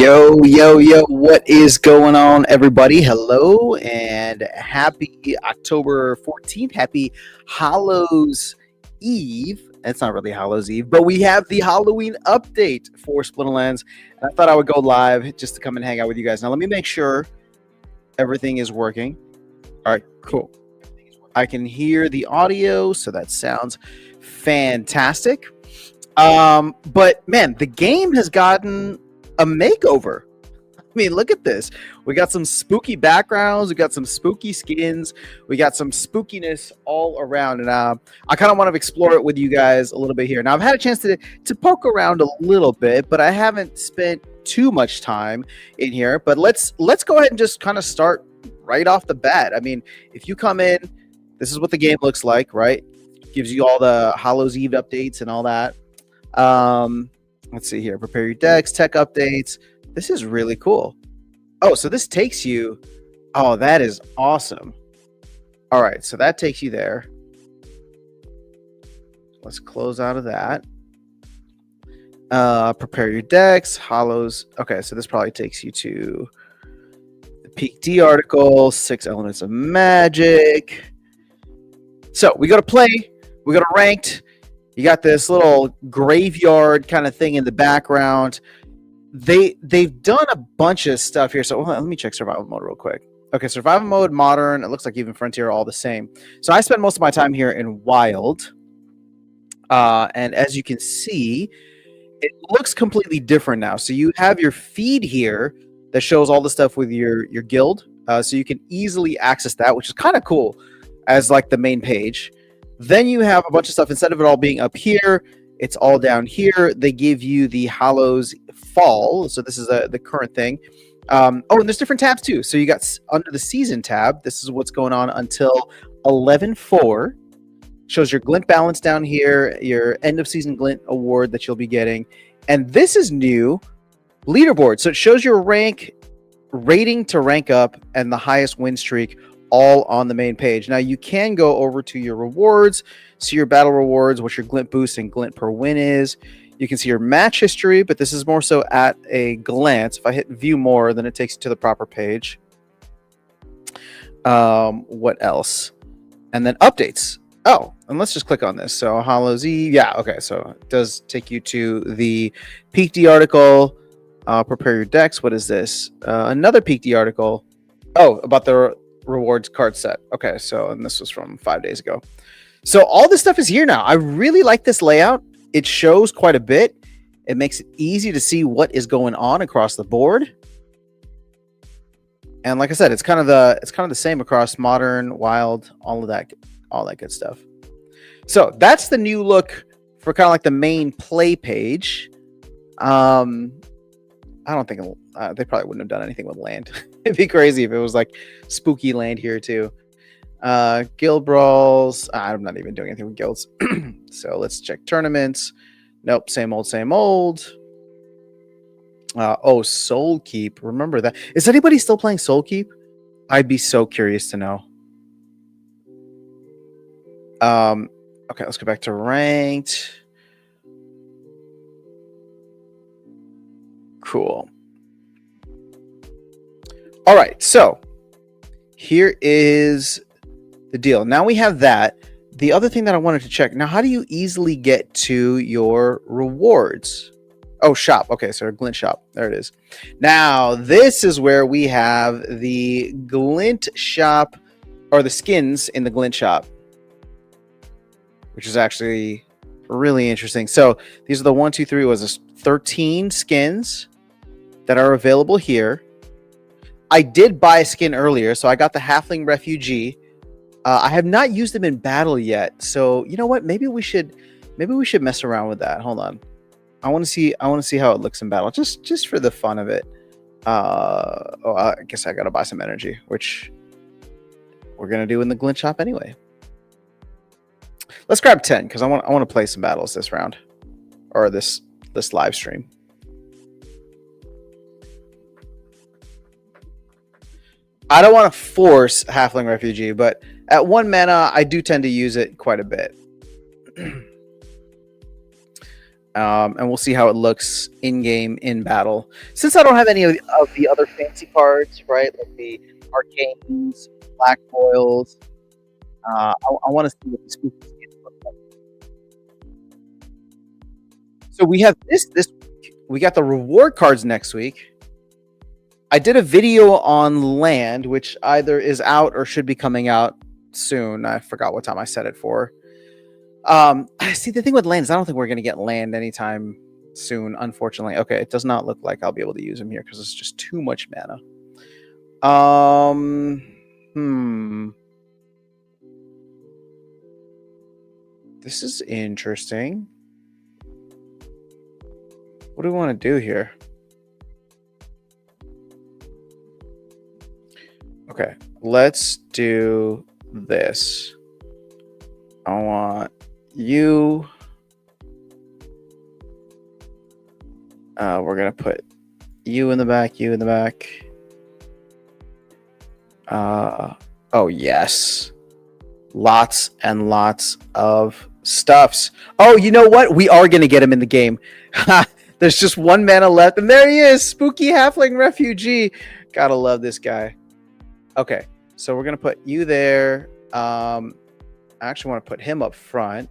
Yo, what is going on, everybody? Hello, and happy October 14th. Happy Hallows Eve. It's not really Hallows Eve, but we have the Halloween update for Splinterlands. And I thought I would go live just to come and hang out with you guys. Now, let me make sure everything is working. All right, cool. I can hear the audio, so that sounds fantastic. But man, the game has gotten a makeover. I mean, look at this. We got some spooky backgrounds. We got some spooky skins. We got some spookiness all around. And I kind of want to explore it with you guys a little bit here. Now, I've had a chance to poke around a little bit, but I haven't spent too much time in here. But let's go ahead and just kind of start right off the bat. I mean, if you come in, this is what the game looks like, right? Gives you all the Hallows Eve updates and all that. Let's see here. Prepare your decks, tech updates. This is really cool. Oh, so this takes you. Oh, that is awesome. All right, so that takes you there. Let's close out of that. Prepare your decks, Hallows. Okay, so this probably takes you to the Peak D article, 6 elements of magic. So we go to play, we go to ranked. You got this little graveyard kind of thing in the background. They've done a bunch of stuff here. So let me check survival mode real quick. Okay, survival mode, modern. It looks like even frontier are all the same. So I spend most of my time here in wild. And as you can see, it looks completely different now. So you have your feed here that shows all the stuff with your guild. So you can easily access that, which is kind of cool as like the main page. Then you have a bunch of stuff. Instead of it all being up here, it's all down here. They give you the Hallows Fall. So this is the current thing. And there's different tabs too. So you got under the season tab, this is what's going on until 11/4. Shows your glint balance down here, your end of season glint award that you'll be getting. And this is new, leaderboard. So it shows your rank, rating to rank up, and the highest win streak all on the main page. Now you can go over to your rewards, see your battle rewards, what your glint boost and glint per win is. You can see your match history, but this is more so at a glance. If I hit view more, then it takes you to the proper page. What else? And then updates. Oh, and let's just click on this. So Hallows Eve. Yeah, okay. So it does take you to the Peak D article. Prepare your decks. What is this? Another Peak D article. Oh, about the rewards card set. Okay, so and this was from 5 days ago. So all this stuff is here now. I really like this layout. It shows quite a bit. It makes it easy to see what is going on across the board. And like I said, it's kind of the same across modern, wild, all that good stuff. So that's the new look for kind of like the main play page. I don't think they probably wouldn't have done anything with land. It'd be crazy if it was like spooky land here too. Guild brawls. I'm not even doing anything with guilds. So let's check tournaments. Nope, same old. Soul Keep. Remember that. Is anybody still playing Soul Keep? I'd be so curious to know. Okay, let's go back to ranked. Cool. All right, so here is the deal. Now we have that. The other thing that I wanted to check. Now, how do you easily get to your rewards? Oh, shop. Okay, so glint shop. There it is. Now, this is where we have the glint shop, or the skins in the glint shop, which is actually really interesting. So these are the 1, 2, 3, was this 13 skins that are available here. I did buy a skin earlier, so I got the Halfling Refugee. I have not used them in battle yet, so you know what? Maybe we should mess around with that. Hold on, I want to see how it looks in battle, just for the fun of it. I guess I gotta buy some energy, which we're gonna do in the glint shop anyway. Let's grab 10 because I want to play some battles this round, or this live stream. I don't want to force Halfling Refugee, but at 1 mana, I do tend to use it quite a bit. And we'll see how it looks in game, in battle. Since I don't have any of the other fancy cards, right, like the arcanes, black foils, I want to see what the spooky skins look like. So we have this week. We got the reward cards next week. I did a video on land, which either is out or should be coming out soon. I forgot what time I set it for. See, the thing with land is I don't think we're going to get land anytime soon, unfortunately. Okay, it does not look like I'll be able to use them here because it's just too much mana. This is interesting. What do we want to do here? Okay, let's do this. I want you. We're going to put you in the back, you in the back. Oh, yes. Lots and lots of stuffs. Oh, you know what? We are going to get him in the game. There's just one mana left, and there he is, Spooky Halfling Refugee. Gotta love this guy. Okay, so we're going to put you there. I actually want to put him up front.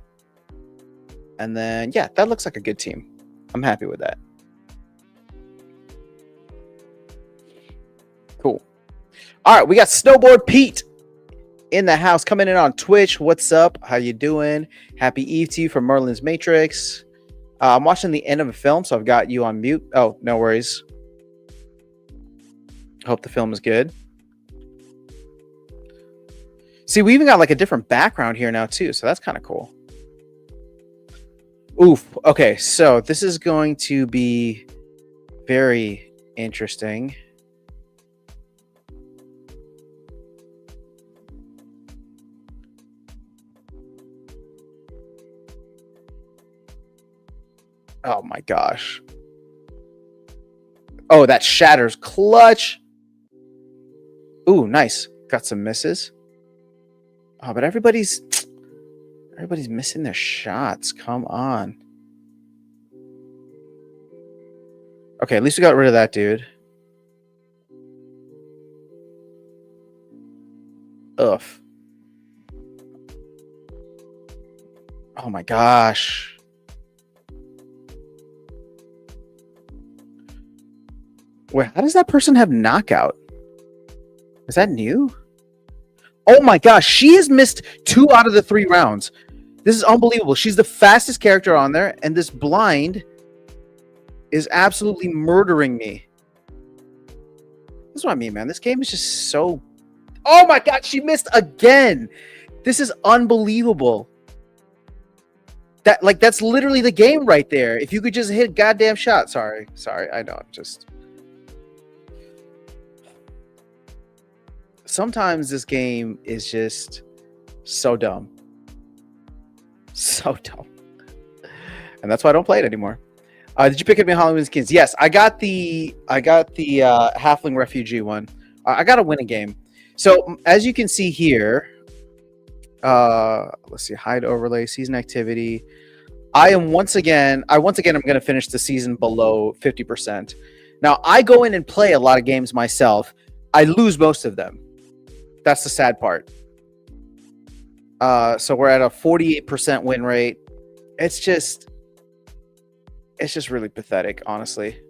And then, yeah, that looks like a good team. I'm happy with that. Cool. All right, we got Snowboard Pete in the house, coming in on Twitch. What's up? How you doing? Happy Eve to you from Merlin's Matrix. I'm watching the end of a film, so I've got you on mute. Oh, no worries. Hope the film is good. See, we even got like a different background here now too, so that's kind of cool. Oof. Okay, so this is going to be very interesting. Oh my gosh. Oh, that shatters clutch. Ooh, nice. Got some misses. Oh, but everybody's missing their shots. Come on. Okay, at least we got rid of that dude. Ugh. Oh my gosh. Wait, how does that person have knockout? Is that new? Oh my gosh, she has missed 2 out of the 3 rounds. This is unbelievable. She's the fastest character on there, and this blind is absolutely murdering me. This is what I mean, man. This game is just so... Oh my god, she missed again. This is unbelievable. That's literally the game right there. If you could just hit a goddamn shot. Sorry, I know. Just... Sometimes this game is just so dumb. So dumb. And that's why I don't play it anymore. Did you pick up any Halloween skins? Yes, I got the Halfling Refugee one. I got to win a game. So as you can see here, let's see, hide overlay, season activity. I'm going to finish the season below 50%. Now I go in and play a lot of games myself. I lose most of them. That's the sad part. So we're at a 48% win rate. It's just really pathetic, honestly.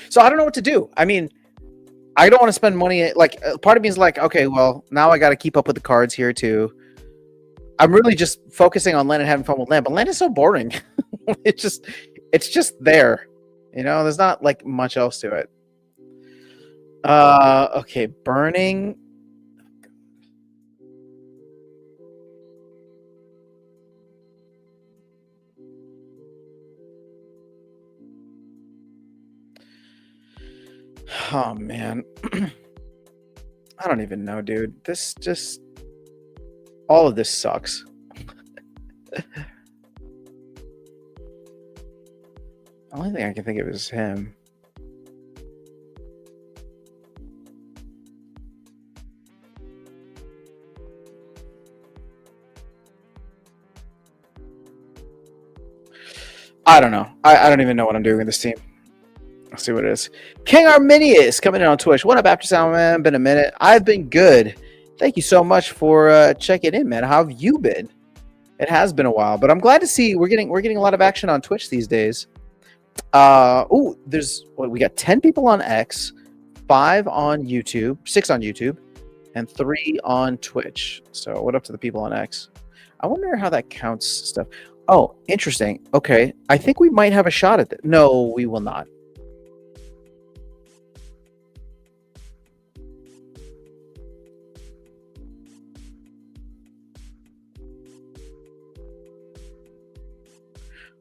So I don't know what to do. I mean, I don't want to spend money. Like, part of me is like, okay, well, now I got to keep up with the cards here too. I'm really just focusing on land and having fun with land, but land is so boring. It's just there. You know, there's not like much else to it. Okay, burning. Oh man. I don't even know, dude. All of this sucks. The only thing I can think of is him. I don't know. I don't even know what I'm doing with this team. Let's see what it is. King Arminius coming in on Twitch. What up, After Sound, man? Been a minute. I've been good. Thank you so much for checking in, man. How have you been? It has been a while, but I'm glad to see we're getting a lot of action on Twitch these days. We got 10 people on X, 5 on YouTube, 6 on YouTube, and 3 on Twitch. So what up to the people on X? I wonder how that counts stuff. Oh, interesting. Okay, I think we might have a shot at it. No, we will not.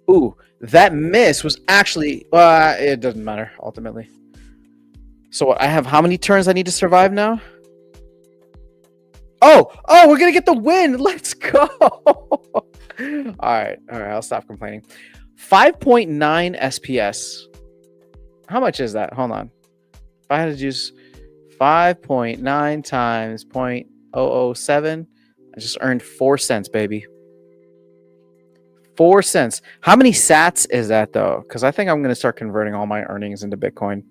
Ooh, that miss was actually... it doesn't matter, ultimately. So what, I have how many turns I need to survive now? Oh, we're going to get the win. Let's go. All right, I'll stop complaining. 5.9 SPS. How much is that? Hold on. If I had to use 5.9 times 0.007, I just earned 4 cents, baby. 4 cents. How many sats is that, though? Because I think I'm going to start converting all my earnings into Bitcoin.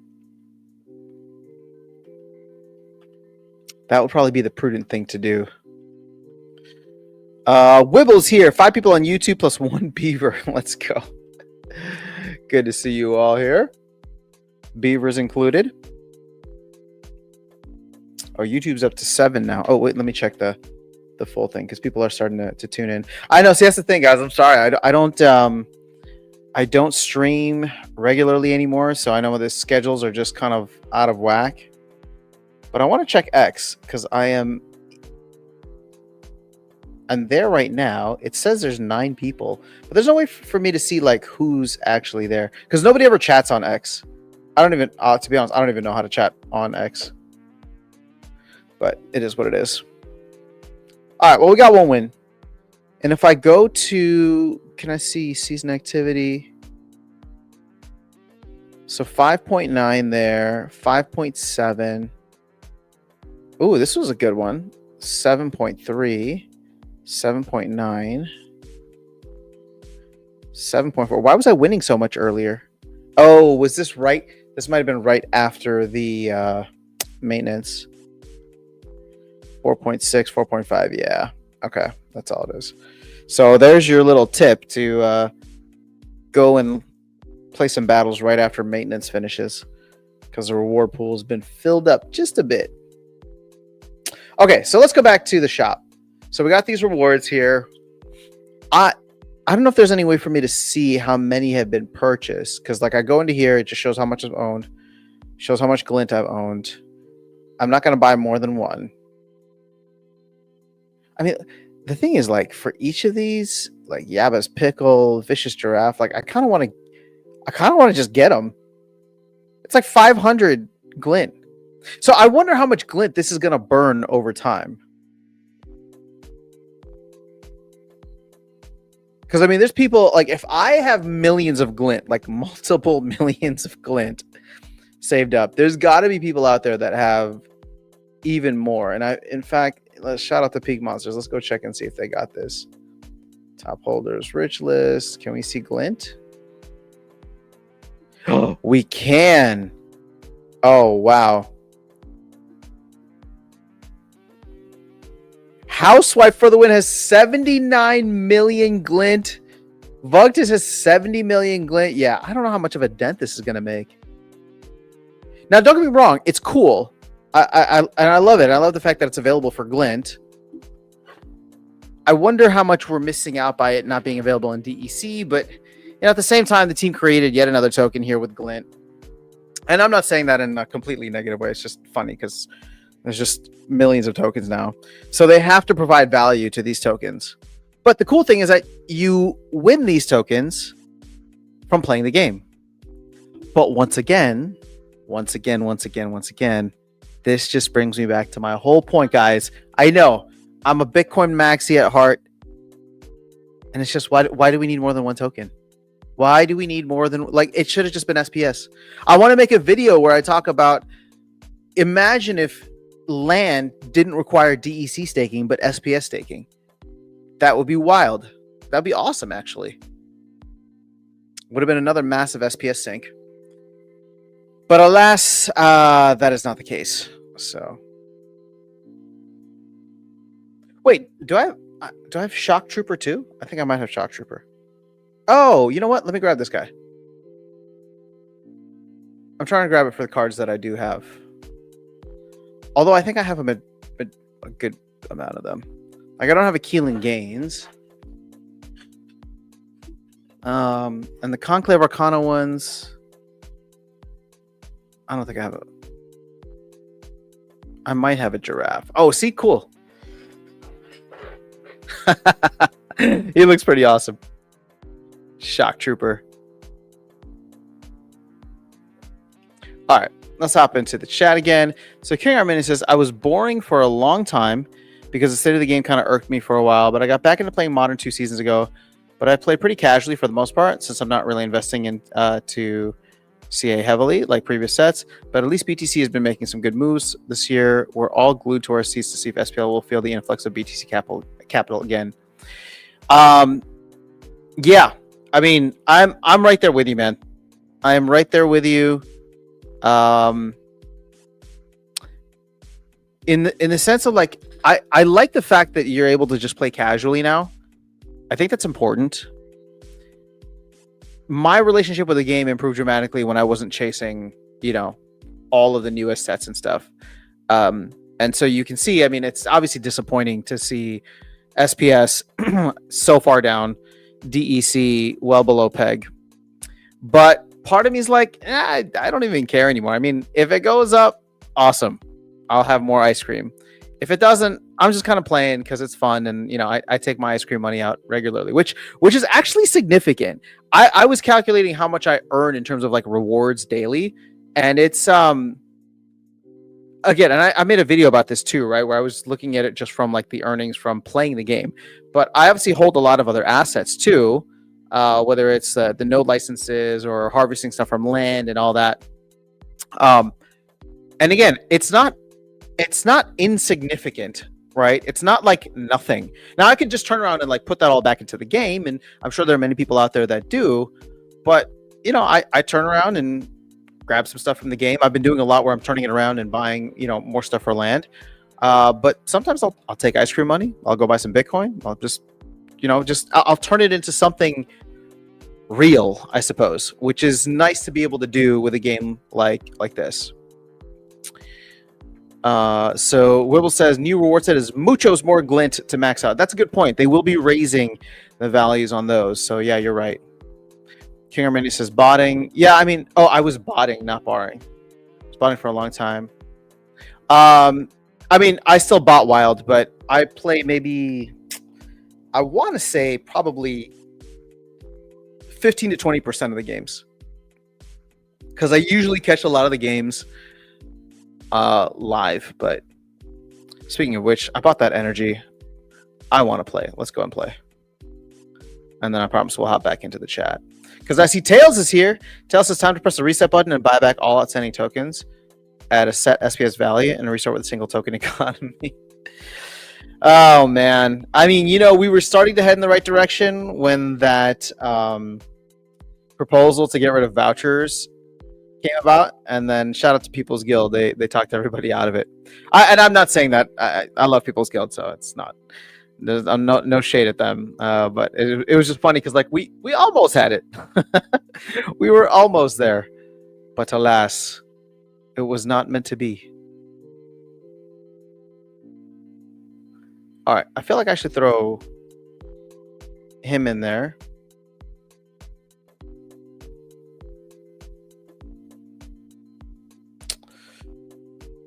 That would probably be the prudent thing to do. Wibbles here. 5 people on YouTube plus 1 beaver. Let's go. Good to see you all here. Beavers included. Oh, YouTube's up to 7 now. Oh, wait, let me check the full thing because people are starting to tune in. I know. See, that's the thing, guys. I'm sorry. I don't stream regularly anymore, so I know the schedules are just kind of out of whack. But I want to check X because I'm there right now. It says there's 9 people, but there's no way for me to see like who's actually there because nobody ever chats on X. I don't even, to be honest, I don't even know how to chat on X. But it is what it is. All right, well, we got 1 win. And if I go to, can I see season activity? So 5.9 there, 5.7. Ooh, this was a good one. 7.3, 7.9, 7.4. Why was I winning so much earlier? Oh, was this right? This might have been right after the maintenance. 4.6, 4.5. Yeah. Okay. That's all it is. So there's your little tip to go and play some battles right after maintenance finishes because the reward pool has been filled up just a bit. Okay. So let's go back to the shop. So we got these rewards here. I don't know if there's any way for me to see how many have been purchased because like I go into here, it just shows how much I've owned, shows how much glint I've owned. I'm not going to buy more than 1. I mean, the thing is, like, for each of these, like Yaba's Pickle, Vicious Giraffe, like, I kind of want to just get them. It's like 500 glint. So I wonder how much glint this is going to burn over time. Because, I mean, there's people, like, if I have millions of glint, like multiple millions of glint saved up, there's got to be people out there that have even more. And in fact, let's shout out to Peak Monsters. Let's go check and see if they got this. Top holders, rich list. Can we see glint? Oh, we can. Oh, wow. Housewife for the win has 79 million glint. Vugtus has 70 million glint. Yeah, I don't know how much of a dent this is going to make. Now, don't get me wrong. It's cool. I love it. I love the fact that it's available for glint. I wonder how much we're missing out by it not being available in DEC, but at the same time, the team created yet another token here with glint. And I'm not saying that in a completely negative way. It's just funny because there's just millions of tokens now. So they have to provide value to these tokens. But the cool thing is that you win these tokens from playing the game. But once again, this just brings me back to my whole point, guys. I know I'm a Bitcoin maxi at heart. And it's just, why do we need more than 1 token? Why do we need more than, like, it should have just been SPS. I want to make a video where I talk about, imagine if land didn't require DEC staking, but SPS staking. That would be wild. That'd be awesome, actually. Would have been another massive SPS sink. But alas, that is not the case. So, wait, do I have Shock Trooper too? I think I might have Shock Trooper. Oh, you know what? Let me grab this guy. I'm trying to grab it for the cards that I do have. Although I think I have a good amount of them. Like, I don't have a Keelan Gaines. And the Conclave Arcana ones, I don't think I have I might have a Giraffe. Oh, see, cool. He looks pretty awesome. Shock Trooper. All right, let's hop into the chat again. So King Armini says, I was boring for a long time because the state of the game kind of irked me for a while, but I got back into playing Modern 2 seasons ago. But I play pretty casually for the most part, since I'm not really investing in to CA heavily like previous sets. But at least BTC has been making some good moves this year. We're all glued to our seats to see if SPL will feel the influx of BTC capital again. Yeah, I mean, I'm right there with you, man. I am right there with you. In the sense of, like, I like the fact that you're able to just play casually now. I think that's important. My relationship with the game improved dramatically when I wasn't chasing, all of the newest sets and stuff. And so you can see, I mean, it's obviously disappointing to see SPS so far down, DEC well below peg. But part of me is like, I don't even care anymore. I mean, if it goes up, awesome. I'll have more ice cream. If it doesn't, I'm just kind of playing because it's fun, and I take my ice cream money out regularly, which is actually significant. I was calculating how much I earn in terms of like rewards daily, and it's again, and I made a video about this too, right, where I was looking at it just from like the earnings from playing the game, but I obviously hold a lot of other assets too, whether it's the node licenses or harvesting stuff from land and all that. And again, it's not insignificant, right? It's not like nothing. Now I could just turn around and like put that all back into the game, and I'm sure there are many people out there that do, but I turn around and grab some stuff from the game. I've been doing a lot where I'm turning it around and buying, more stuff for land. But sometimes I'll take ice cream money. I'll go buy some Bitcoin. I'll just, I'll turn it into something real, I suppose, which is nice to be able to do with a game like this. So Wibble says new reward set is muchos more glint to max out. That's a good point. They will be raising the values on those. So yeah, you're right. King Armini says botting. Yeah, I mean, I was botting, not barring. I was botting for a long time. I mean, I still bot wild, but I play maybe, I want to say probably 15 to 20% of the games, because I usually catch a lot of the games live. But speaking of which, I bought that energy. I want to play. Let's go and play. And then I promise we'll hop back into the chat, because I see Tails is here. Tails says time to press the reset button and buy back all outstanding tokens at a set SPS value and restart with a single token economy. Oh man, I mean, we were starting to head in the right direction when that proposal to get rid of vouchers came about, and then shout out to People's Guild. They talked everybody out of it. And I'm not saying that I love People's Guild, so it's not. There's no shade at them, but it was just funny because like we almost had it. We were almost there, but alas, it was not meant to be. All right, I feel like I should throw him in there.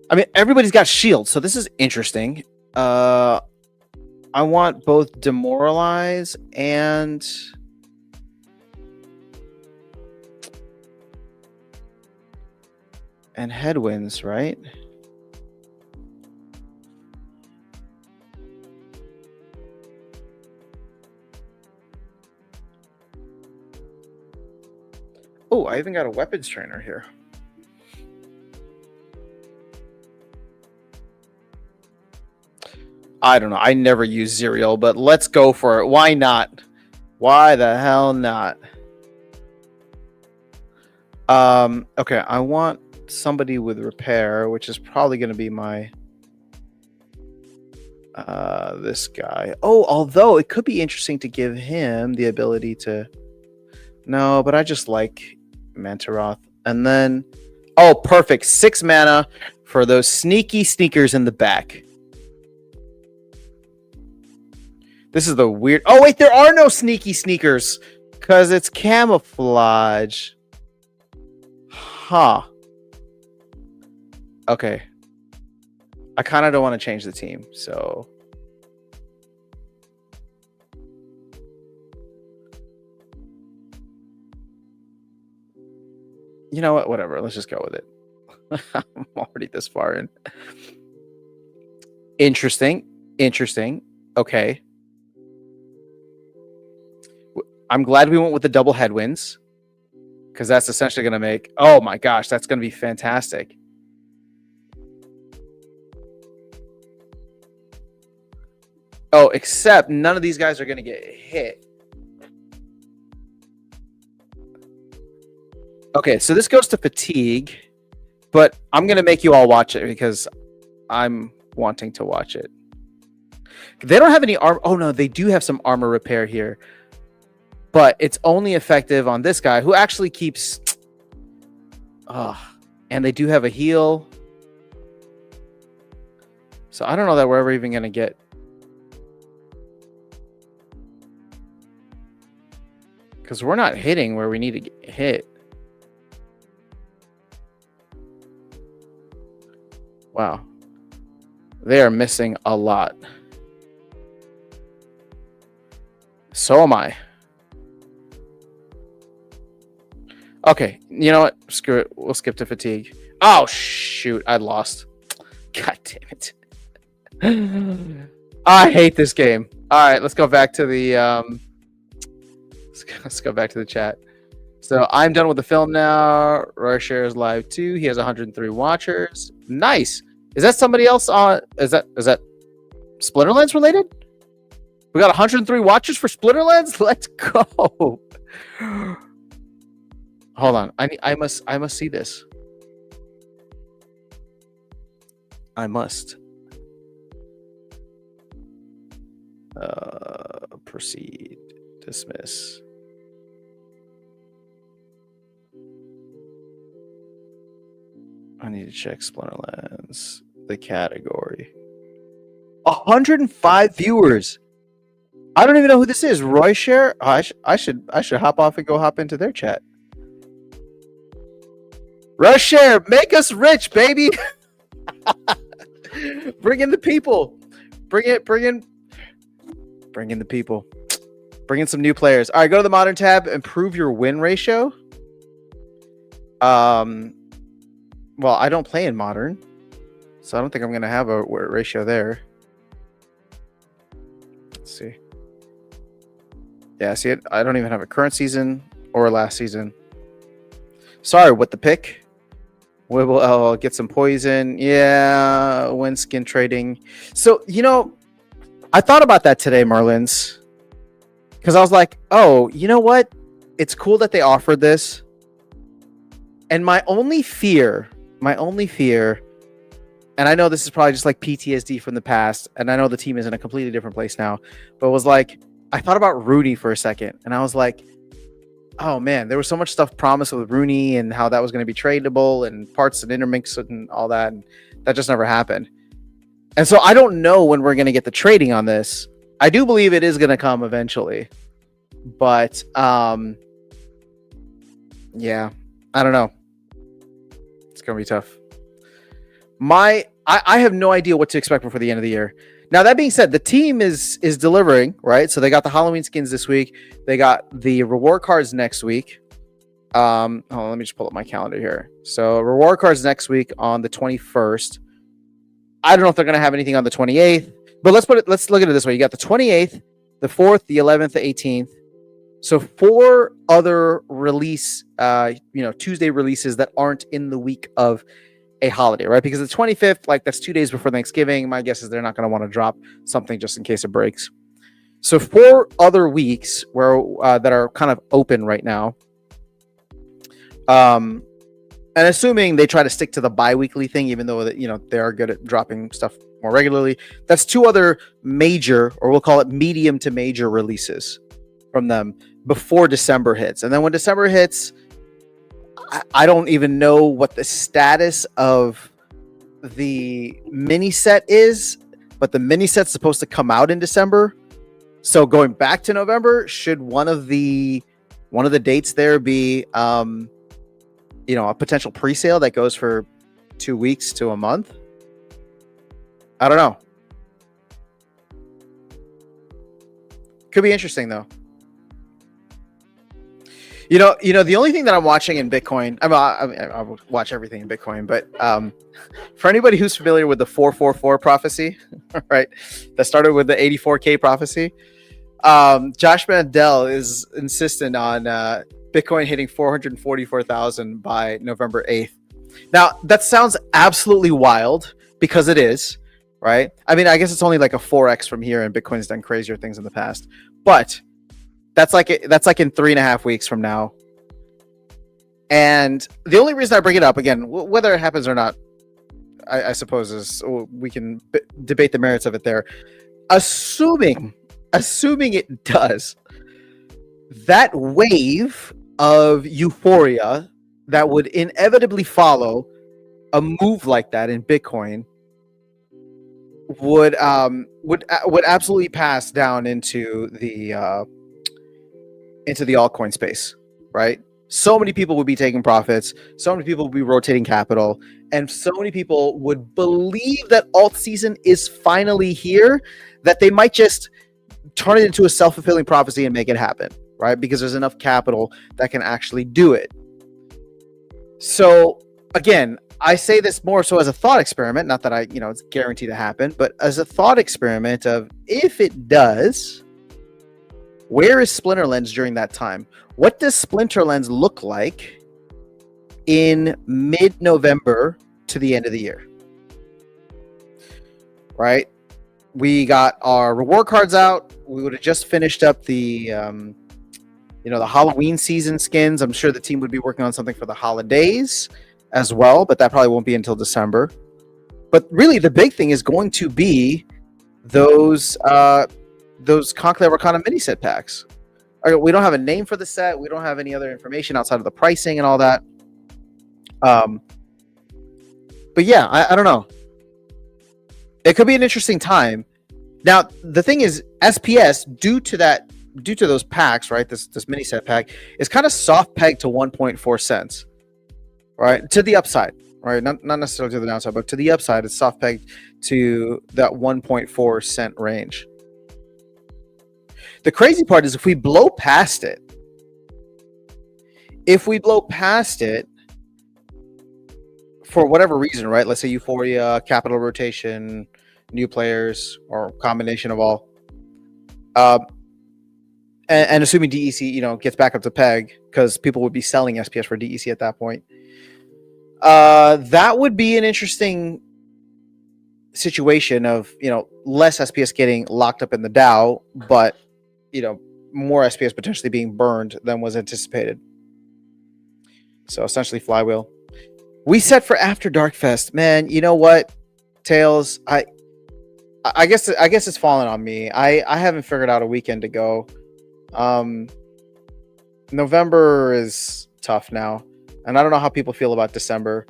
I mean, everybody's got shields, so this is interesting. I want both demoralize and headwinds, right? Oh, I even got a weapons trainer here. I don't know. I never use Zerial, but let's go for it. Why not? Why the hell not? Okay, I want somebody with repair, which is probably going to be my this guy. Oh, although it could be interesting to give him the ability to. No, but I just like Mantaroth. And then, oh, perfect, 6 mana for those sneaky sneakers in the back. This is the weird. Oh wait, there are no sneaky sneakers because it's camouflage. Huh. Okay. I kind of don't want to change the team, so. You know what? Whatever. Let's just go with it. I'm already this far in. Interesting. Okay. I'm glad we went with the double headwinds because that's essentially going to make. Oh my gosh, that's going to be fantastic. Oh, except none of these guys are going to get hit. Okay, so this goes to fatigue, but I'm going to make you all watch it because I'm wanting to watch it. They don't have any armor. Oh, no, they do have some armor repair here, but it's only effective on this guy who actually keeps. And they do have a heal. So I don't know that we're ever even going to get. Because we're not hitting where we need to get hit. Wow. They are missing a lot. So am I. Okay, you know what? Screw it. We'll skip to fatigue. Oh, shoot. I lost. God damn it. I hate this game. All right, let's go back to the... Let's go back to the chat. So I'm done with the film now. Royshare is live too. He has 103 watchers. Nice. Is that somebody else on? Is that Splinterlands related? We got 103 watchers for Splinterlands. Let's go. Hold on. I must see this. I must. Proceed. Dismiss. I need to check Splinterlands. The category. 105 viewers. I don't even know who this is. Royshare? Oh, I should hop off and go hop into their chat. Royshare, make us rich, baby. Bring in the people. Bring in the people. Bring in some new players. All right, go to the modern tab. Improve your win ratio. Well, I don't play in modern, so I don't think I'm going to have a ratio there. Let's see. Yeah, see it? I don't even have a current season or last season. Sorry, what the pick? I'll get some poison. Yeah, win skin trading. So, you know, I thought about that today, Marlins. Because I was like, oh, you know what? It's cool that they offered this. And my only fear, and I know this is probably just like PTSD from the past, and I know the team is in a completely different place now, but it was like, I thought about Rooney for a second, and I was like, oh man, there was so much stuff promised with Rooney and how that was going to be tradable and parts and intermix and all that, and that just never happened. And so I don't know when we're going to get the trading on this. I do believe it is going to come eventually, but yeah, I don't know. It's going to be tough. I have no idea what to expect before the end of the year. Now, that being said, the team is delivering, right? So they got the Halloween skins this week. They got the reward cards next week. Let me just pull up my calendar here. So reward cards next week on the 21st. I don't know if they're going to have anything on the 28th, but let's look at it this way. You got the 28th, the 4th, the 11th, the 18th. So 4 other release, Tuesday releases that aren't in the week of a holiday, right? Because the 25th, like that's 2 days before Thanksgiving. My guess is they're not going to want to drop something just in case it breaks. So 4 other weeks where that are kind of open right now Um, and assuming they try to stick to the bi-weekly thing, even though they are good at dropping stuff more regularly, that's 2 other major, or we'll call it medium to major releases from them before December hits. And then when December hits, I don't even know what the status of the mini set is, but the mini set's supposed to come out in December. So going back to November, should one of the dates there be a potential pre-sale that goes for 2 weeks to a month? I don't know. Could be interesting though. The only thing that I'm watching in Bitcoin, I will watch everything in Bitcoin, but for anybody who's familiar with the 444 prophecy, right, that started with the 84K prophecy, Josh Mandel is insistent on Bitcoin hitting 444,000 by November 8th. Now, that sounds absolutely wild because it is, right? I mean, I guess it's only like a 4x from here, and Bitcoin's done crazier things in the past, but that's like in 3.5 weeks from now. And the only reason I bring it up, again, whether it happens or not, I suppose is we can debate the merits of it there. Assuming it does, that wave of euphoria that would inevitably follow a move like that in Bitcoin would absolutely pass down into the altcoin space, right? So many people would be taking profits, so many people would be rotating capital, and so many people would believe that alt season is finally here, that they might just turn it into a self-fulfilling prophecy and make it happen, right? Because there's enough capital that can actually do it. So again, I say this more so as a thought experiment, not that it's guaranteed to happen, but as a thought experiment of, if it does, where is Splinterlands during that time? What does Splinterlands look like in mid-November to the end of the year? Right? We got our reward cards out. We would have just finished up the Halloween season skins. I'm sure the team would be working on something for the holidays as well, but that probably won't be until December. But really, the big thing is going to be those Conclave Arcana mini set packs. We don't have a name for the set. We don't have any other information outside of the pricing and all that. But yeah, I don't know. It could be an interesting time. Now, the thing is, SPS, due to those packs, right, this mini set pack, is kind of soft pegged to 1.4 cents, right, to the upside, right, not necessarily to the downside, but to the upside, it's soft pegged to that 1.4 cent range. The crazy part is if we blow past it, for whatever reason, right, let's say euphoria, capital rotation, new players, or combination of all, and assuming DEC, gets back up to peg, because people would be selling SPS for DEC at that point, that would be an interesting situation of, less SPS getting locked up in the DAO, but, more SPS potentially being burned than was anticipated. So essentially flywheel. We set for After Dark Fest, man. You know what, Tails? I guess it's fallen on me. I haven't figured out a weekend to go. November is tough now, and I don't know how people feel about December.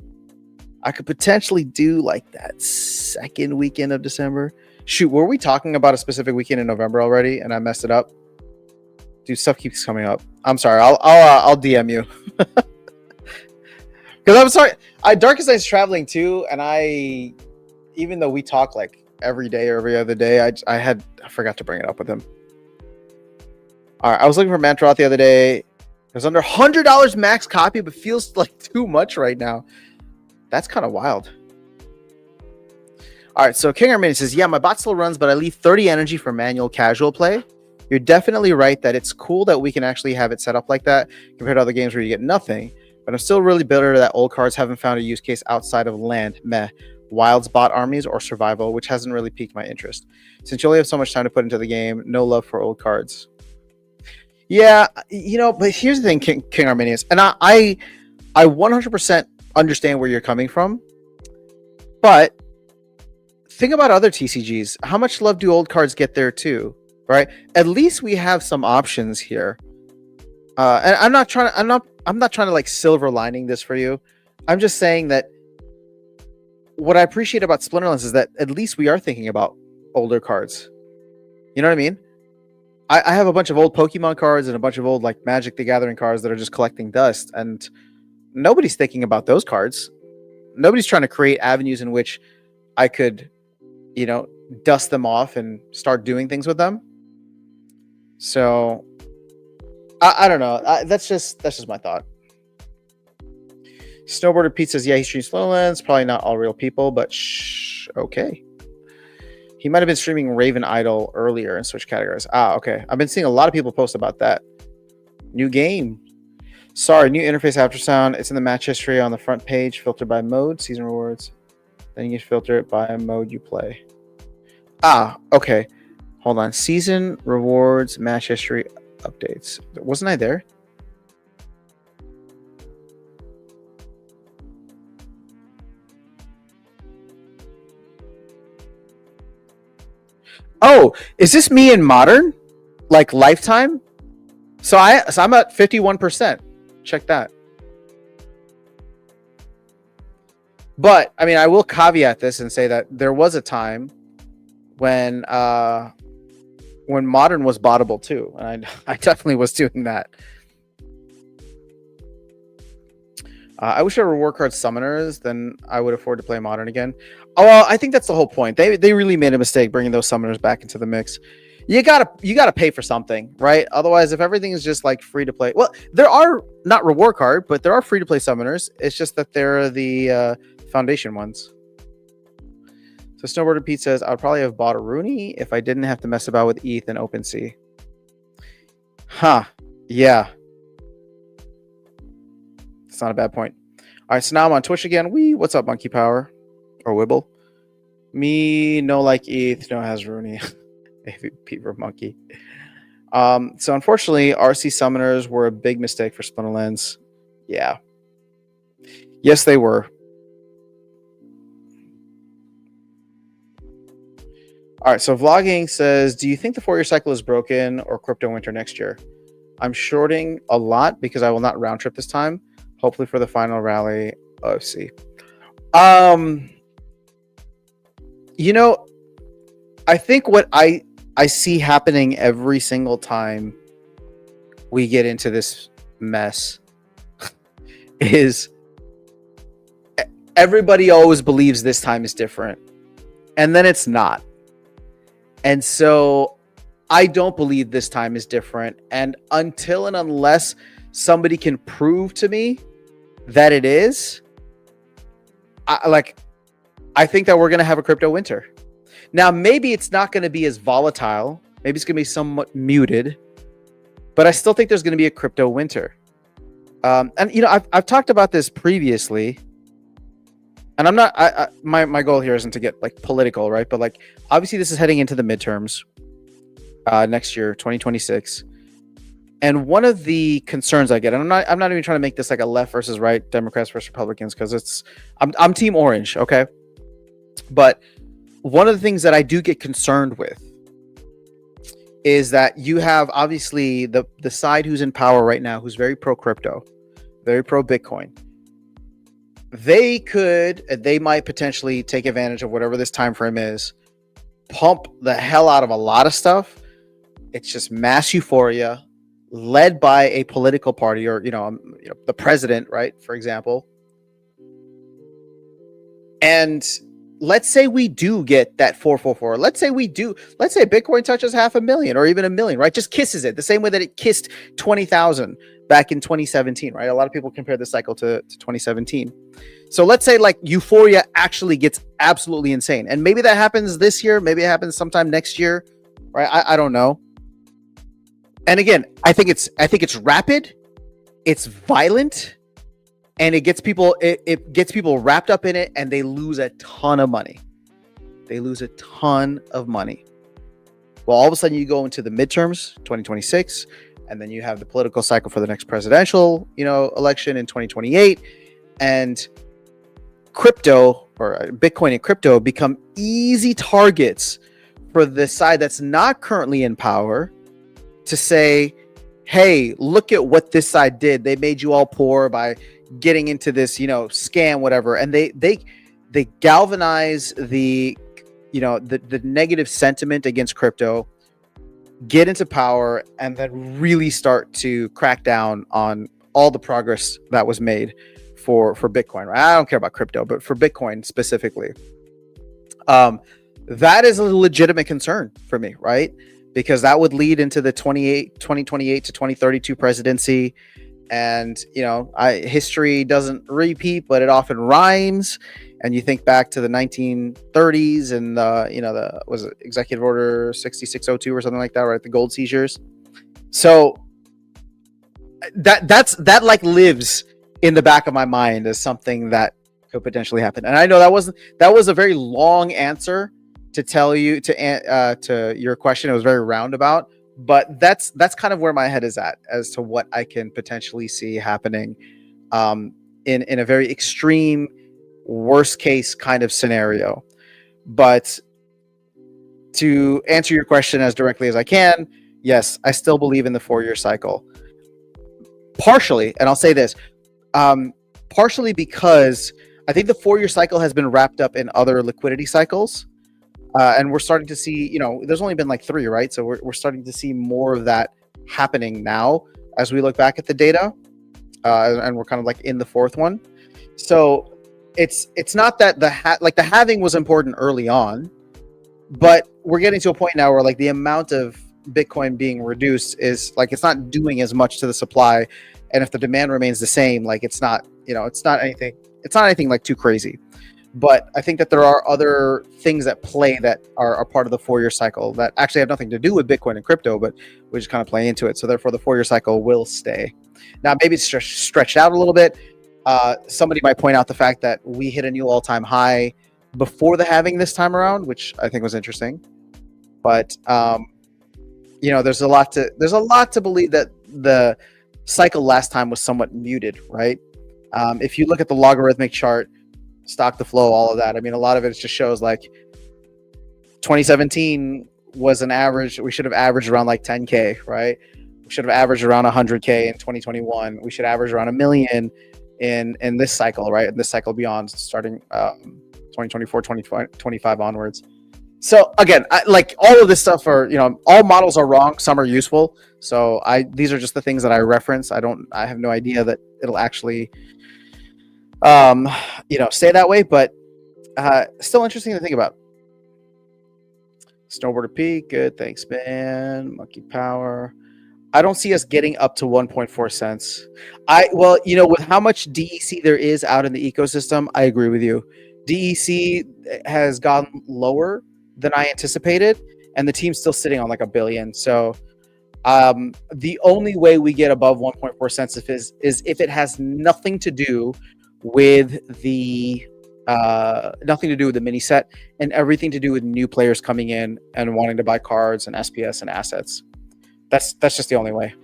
I could potentially do like that second weekend of December. Shoot, were we talking about a specific weekend in November already, and I messed it up? Dude, stuff keeps coming up. I'm sorry. I'll DM you. Because I'm sorry. Darkest Night's traveling too, and even though we talk like every day or every other day, I forgot to bring it up with him. All right, I was looking for Mantroth the other day. It was under $100 max copy, but feels like too much right now. That's kind of wild. All right, so King Arminian says, yeah, my bot still runs, but I leave 30 energy for manual casual play. You're definitely right that it's cool that we can actually have it set up like that compared to other games where you get nothing. But I'm still really bitter that old cards haven't found a use case outside of land, wilds, bot armies, or survival, which hasn't really piqued my interest. Since you only have so much time to put into the game, no love for old cards. Yeah, but here's the thing, King Arminius, and I I 100% understand where you're coming from, but think about other TCGs. How much love do old cards get there too, right? At least we have some options here. And I'm not trying to like silver lining this for you. I'm just saying that what I appreciate about Splinterlands is that at least we are thinking about older cards. You know what I mean? I have a bunch of old Pokemon cards and a bunch of old like Magic the Gathering cards that are just collecting dust, and nobody's thinking about those cards. Nobody's trying to create avenues in which I could, dust them off and start doing things with them. So I don't know. That's just my thought. Snowboarder Pete says, yeah, he streams Slowlands. Probably not all real people, but okay. He might have been streaming Raven Idol earlier in Switch categories. Okay. I've been seeing a lot of people post about that. New game. Sorry, new interface after sound. It's in the match history on the front page, filtered by mode, season rewards. Then you can filter it by a mode you play. Okay. Hold on. Season rewards, match history, updates. Wasn't I there? Oh, is this me in modern? Like lifetime? So I'm at 51%. Check that. But I mean, I will caveat this and say that there was a time when modern was bottable too, and I definitely was doing that. I wish I were reward card summoners, then I would afford to play modern again. Oh, well, I think that's the whole point. They really made a mistake bringing those summoners back into the mix. You gotta pay for something, right? Otherwise, if everything is just like free to play, well, there are not reward card, but there are free to play summoners. It's just that they're the foundation ones. So Snowboarder Pete says, I would probably have bought a Rooney if I didn't have to mess about with ETH and OpenSea. Yeah. It's not a bad point. All right, so now I'm on Twitch again. What's up, Monkey Power? Or Wibble? Me, no like ETH, no has Rooney. AVP for Monkey. So unfortunately, RC Summoners were a big mistake for Splinterlands. Yeah. Yes, they were. All right, so Vlogging says, do you think the 4-year cycle is broken or crypto winter next year? I'm shorting a lot because I will not round trip this time. Hopefully for the final rally OFC. I think what I see happening every single time we get into this mess is everybody always believes this time is different, and then it's not. And so I don't believe this time is different. And until and unless somebody can prove to me that it is, I think that we're going to have a crypto winter. Now, maybe it's not going to be as volatile. Maybe it's going to be somewhat muted, but I still think there's going to be a crypto winter. I've talked about this previously, and I'm not, my goal here isn't to get like political, right? But like, obviously this is heading into the midterms next year, 2026. And one of the concerns I get, and I'm not even trying to make this like a left versus right, Democrats versus Republicans, because I'm team orange, okay? But one of the things that I do get concerned with is that you have obviously the side who's in power right now, who's very pro crypto, very pro Bitcoin. They might potentially take advantage of whatever this time frame is, pump the hell out of a lot of stuff. It's just mass euphoria, led by a political party or the president, right? For example. And let's say we do get that 444. Let's say Bitcoin touches 500,000 or even 1 million, right? Just kisses it the same way that it kissed 20,000 back in 2017, right? A lot of people compare the cycle to 2017. So let's say like euphoria actually gets absolutely insane. And maybe that happens this year. Maybe it happens sometime next year, right? I don't know. And again, I think it's rapid, it's violent, and it gets people wrapped up in it, and they lose a ton of money. Well, all of a sudden you go into the midterms, 2026. and then you have the political cycle for the next presidential, election in 2028, and crypto or Bitcoin and crypto become easy targets for the side that's not currently in power to say, hey, look at what this side did. They made you all poor by getting into this, scam, whatever. And they galvanize the negative sentiment against crypto, get into power, and then really start to crack down on all the progress that was made for Bitcoin. Right? I don't care about crypto, but for Bitcoin specifically, that is a legitimate concern for me, right? Because that would lead into the 2028 to 2032 presidency. And, history doesn't repeat, but it often rhymes. And you think back to the 1930s and was it Executive Order 6602 or something like that, right? The gold seizures. So that like lives in the back of my mind as something that could potentially happen. And I know that was a very long answer to tell you to your question. It was very roundabout, but that's kind of where my head is at as to what I can potentially see happening in a very extreme worst case kind of scenario. But to answer your question as directly as I can, yes, I still believe in the 4-year cycle. Partially, and I'll say this, partially because I think the 4-year cycle has been wrapped up in other liquidity cycles. And we're starting to see, there's only been like 3, right? So we're starting to see more of that happening now as we look back at the data. And we're kind of like in the 4th one. So it's not that the halving was important early on, but we're getting to a point now where like the amount of Bitcoin being reduced is like, it's not doing as much to the supply. And if the demand remains the same, like it's not anything like too crazy. But I think that there are other things at play that are part of the 4-year cycle that actually have nothing to do with Bitcoin and crypto, but we just kind of play into it. So therefore the 4-year cycle will stay. Now, maybe it's stretched out a little bit. Somebody might point out the fact that we hit a new all-time high before the halving this time around, which I think was interesting. But there's a lot to believe that the cycle last time was somewhat muted, right? If you look at the logarithmic chart, stock to flow, all of that, I mean, a lot of it just shows like 2017 was an average. We should have averaged around like 10K, right? We should have averaged around 100K in 2021. We should average around 1 million in this cycle, right? And this cycle beyond, starting 2024, 2025 onwards. So again, like all of this stuff are, all models are wrong. Some are useful. So these are just the things that I reference. I have no idea that it'll actually, stay that way, but still interesting to think about. Snowboarder Peak, good. Thanks, man. Monkey Power. I don't see us getting up to 1.4 cents. With how much DEC there is out in the ecosystem, I agree with you. DEC has gone lower than I anticipated, and the team's still sitting on like $1 billion. So the only way we get above 1.4 cents is if it has nothing to do with the mini set and everything to do with new players coming in and wanting to buy cards and SPS and assets. That's just the only way.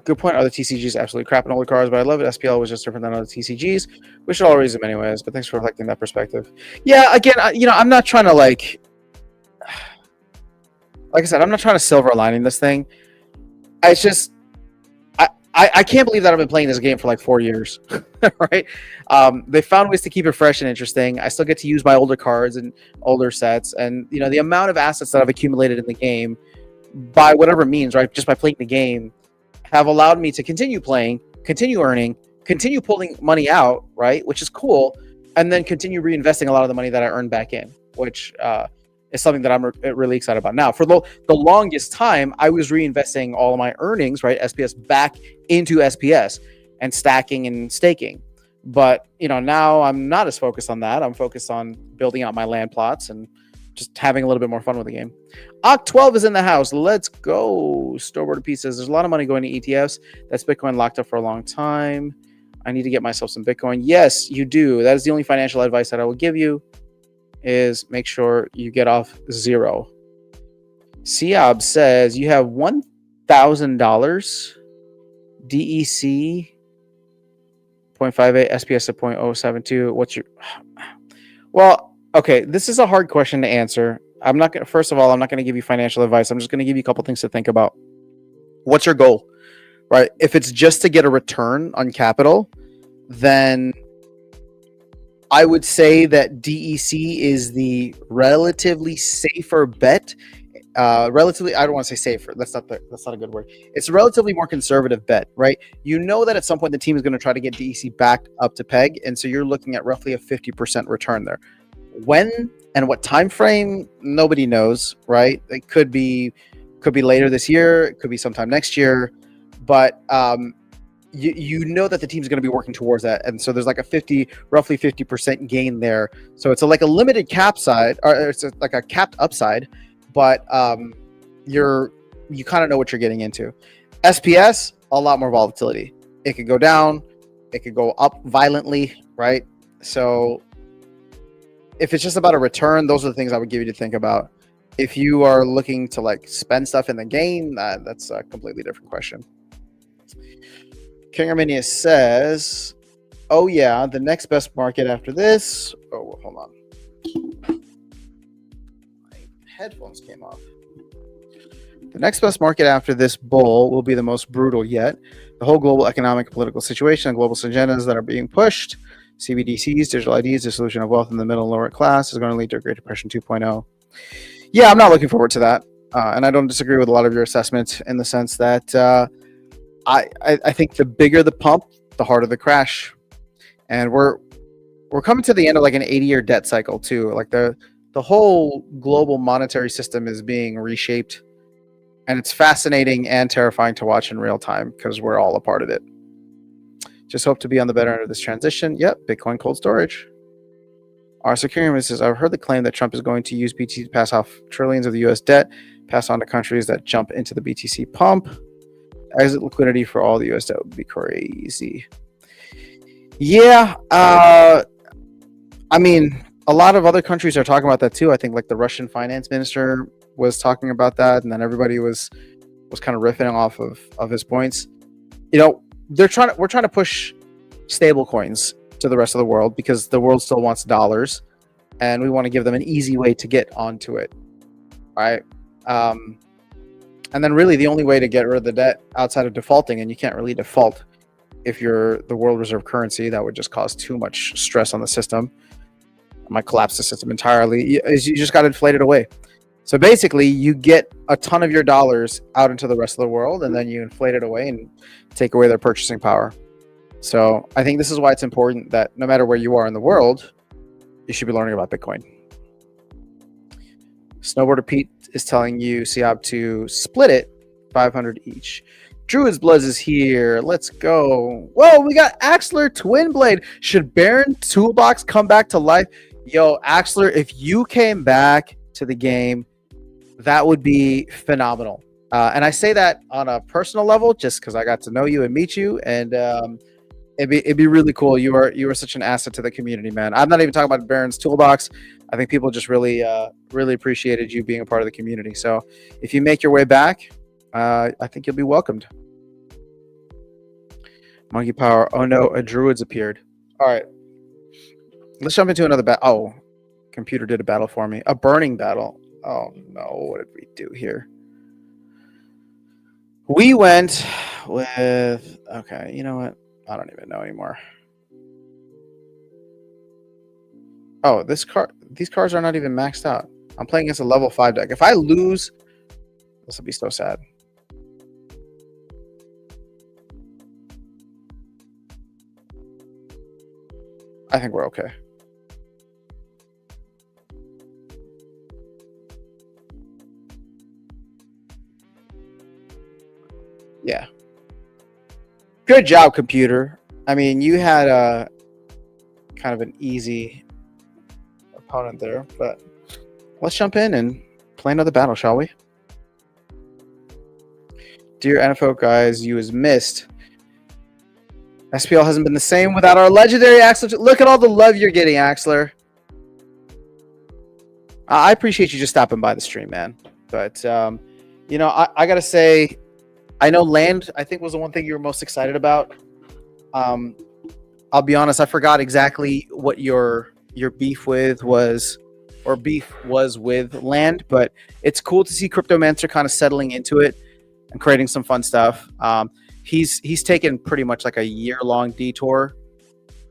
Good point. Other TCGs absolutely crap in older cards, but I love it. SPL was just different than other TCGs, which should all raise them anyways. But thanks for reflecting that perspective. Yeah, again, I'm not trying to like I said, I'm not trying to silver lining this thing. It's just I can't believe that I've been playing this game for like 4 years, right? They found ways to keep it fresh and interesting. I still get to use my older cards and older sets, and the amount of assets that I've accumulated in the game by whatever means, right? Just by playing the game, have allowed me to continue playing, continue earning, continue pulling money out, right? Which is cool, and then continue reinvesting a lot of the money that I earned back in, which is something that I'm really excited about now. For the longest time, I was reinvesting all of my earnings, right, SPS, back into SPS and stacking and staking. But, now I'm not as focused on that. I'm focused on building out my land plots and just having a little bit more fun with the game. Oct12 is in the house. Let's go. Snowboard pieces. There's a lot of money going to ETFs. That's Bitcoin locked up for a long time. I need to get myself some Bitcoin. Yes, you do. That is the only financial advice that I will give you, is make sure you get off 0. Siab says you have $1,000 DEC 0.58 SPS of 0.072. What's your? Well, okay, this is a hard question to answer. I'm not gonna. First of all, I'm not going to give you financial advice. I'm just going to give you a couple things to think about. What's your goal, right? If it's just to get a return on capital, then I would say that DEC is the relatively safer bet. Relatively, I don't want to say safer. That's not a good word. It's a relatively more conservative bet, right? You know that at some point the team is going to try to get DEC back up to peg, and so you're looking at roughly a 50% return there. When and what time frame, nobody knows, right? It could be later this year, it could be sometime next year, but you know that the team's going to be working towards that, and so there's like a roughly 50% gain there. So it's like a limited cap side, or it's like a capped upside, but you kind of know what you're getting into. SPS, a lot more volatility. It could go down, it could go up violently, right? So if it's just about a return, those are the things I would give you to think about. If you are looking to like spend stuff in the game, that's a completely different question. King Arminius says, oh yeah, the next best market after this. Oh, hold on. My headphones came off. The next best market after this bull will be the most brutal yet. The whole global economic and political situation and global agendas that are being pushed, CBDCs, digital IDs, dissolution of wealth in the middle and lower class is going to lead to a Great Depression 2.0. Yeah, I'm not looking forward to that. And I don't disagree with a lot of your assessment in the sense that I think the bigger the pump, the harder the crash. And we're coming to the end of like an 80-year debt cycle too. Like the whole global monetary system is being reshaped. And it's fascinating and terrifying to watch in real time because we're all a part of it. Just hope to be on the better end of this transition. Yep, Bitcoin cold storage. Our security says, I've heard the claim that Trump is going to use BTC to pass off trillions of the U.S. debt, pass on to countries that jump into the BTC pump. Exit liquidity for all the U.S. debt would be crazy. Yeah, I mean, a lot of other countries are talking about that too. I think like the Russian finance minister was talking about that, and then everybody was kind of riffing off of his points. You know, we're trying to push stable coins to the rest of the world because the world still wants dollars, and we want to give them an easy way to get onto it, right? And then really the only way to get rid of the debt outside of defaulting, and you can't really default if you're the world reserve currency, that would just cause too much stress on the system. It might collapse the system entirely. Is you just got to inflate it away. So basically, you get a ton of your dollars out into the rest of the world, and then you inflate it away and take away their purchasing power. So I think this is why it's important that no matter where you are in the world, you should be learning about Bitcoin. Snowboarder Pete is telling you, Siab, to split it 500 each. Druid's Bloods is here. Let's go. Whoa, we got Axler Twin Blade. Should Baron Toolbox come back to life? Yo, Axler, if you came back to the game, that would be phenomenal. And I say that on a personal level, just because I got to know you and meet you, and it'd be really cool. You are such an asset to the community, man. I'm not even talking about Baron's Toolbox. I think people just really appreciated you being a part of the community. So if you make your way back, I think you'll be welcomed. Monkey Power. Oh no, a Druid's appeared. All right, let's jump into another battle. Oh, computer did a battle for me. A burning battle. Oh no, what did we do here? We went with, okay, you know what? I don't even know anymore. Oh, these cards are not even maxed out. I'm playing against a level 5 deck. If I lose, this will be so sad. I think we're okay. Yeah. Good job, computer. I mean, you had a kind of an easy opponent there, but let's jump in and play another battle, shall we? Dear NFL guys, you is missed. SPL hasn't been the same without our legendary Axler. Look at all the love you're getting, Axler. I appreciate you just stopping by the stream, man. But I gotta say, I know land, I think, was the one thing you were most excited about. Um, I'll be honest, I forgot exactly what your beef with was, or beef was with land, but it's cool to see Cryptomancer kind of settling into it and creating some fun stuff. He's taken pretty much like a year-long detour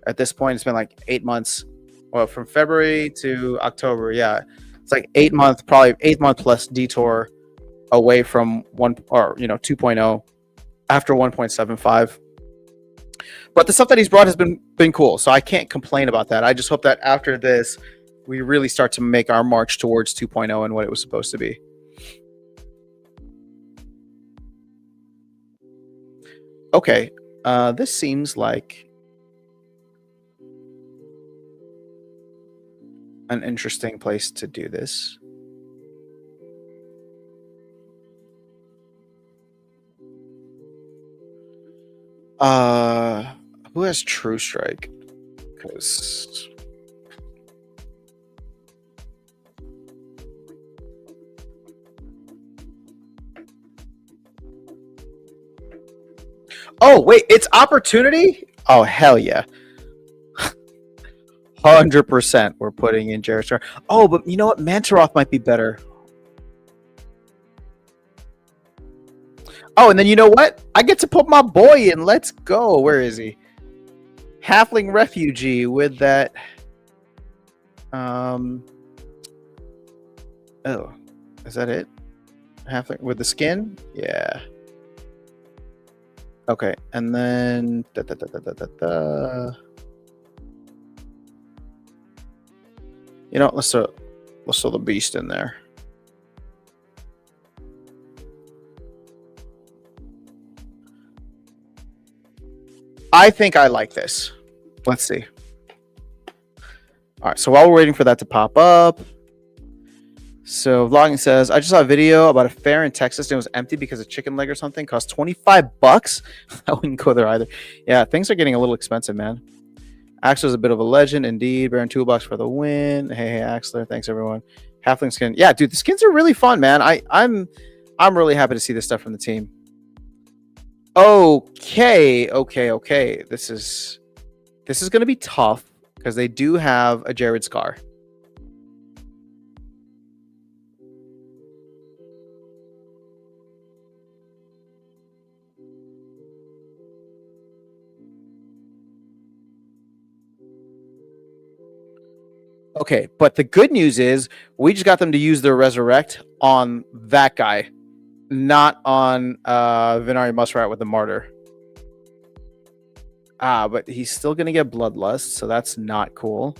at this point. It's been like 8 months, well, from February to October. Yeah, it's like 8 month, probably 8 month plus detour away from 2.0 after 1.75. But the stuff that he's brought has been cool, so I can't complain about that. I just hope that after this, we really start to make our march towards 2.0 and what it was supposed to be. Okay, this seems like an interesting place to do this. Who has True Strike? Because oh wait, it's Opportunity. Oh hell yeah, 100%. We're putting in Jared Star. Oh, but you know what? Mantaroth might be better. Oh, and then you know what? I get to put my boy in. Let's go. Where is he? Halfling Refugee with that. Oh, is that it? Halfling with the skin? Yeah. Okay, and then let's throw the beast in there. I think I like this. Let's see. All right, so while we're waiting for that to pop up, so vlogging says, I just saw a video about a fair in Texas and it was empty because a chicken leg or something cost $25. I wouldn't go there either. Yeah, things are getting a little expensive, man. Axler's a bit of a legend, indeed. Baron Toolbox for the win. Hey, Axler. Thanks, everyone. Halfling skin. Yeah, dude, the skins are really fun, man. I'm really happy to see this stuff from the team. Okay. This is going to be tough because they do have a Jared Scar. Okay, but the good news is we just got them to use their Resurrect on that guy, not on Venari Muskrat with the Martyr. But he's still going to get Bloodlust, so that's not cool.